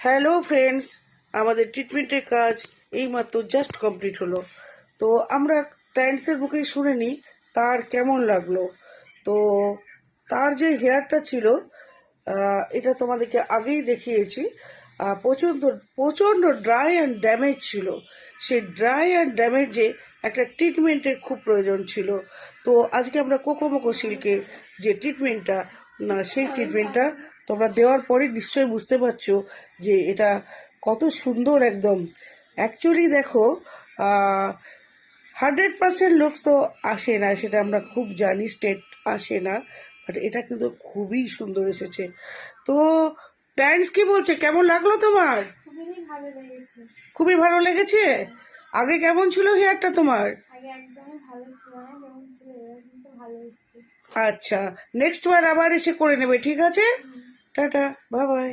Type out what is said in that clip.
Hello friends, আমাদের ট্রিটমেন্টের কাজ এইমাত্র জাস্ট কমপ্লিট হলো। তো আমরা ক্লায়েন্টসের মুখে শুনে নিই তার কেমন লাগলো। তো তার যে হেয়ারটা ছিল এটা তোমাদেরকে আগেই দেখিয়েছি। প্রচণ্ড প্রচণ্ড ড্রাই অ্যান্ড ড্যামেজ ছিল। সেই ড্রাই অ্যান্ড ড্যামেজে একটা ট্রিটমেন্টের খুব প্রয়োজন ছিল। তো আজকে আমরা কোকোমোকো সিল্কের যে ট্রিটমেন্টটা সেই ট্রিটমেন্টটা তোমরা দেওয়ার পরে নিশ্চয়ই বুঝতে পারছো যে এটা কত সুন্দর একদম। অ্যাকচুয়ালি দেখো, 100% লুকস তো আসে না, সেটা আমরা খুব জানি, স্টেট আসে না, বাট এটা কিন্তু খুবই সুন্দর এসেছে। তো ক্লায়েন্টস কি বলছে, কেমন লাগলো তোমার? খুবই ভালো লেগেছে। আগে কেমন ছিল হেয়ারটা তোমার? আচ্ছা, নেক্সট বার আবার এসে করে নেবে, ঠিক আছে? Tata, bye bye.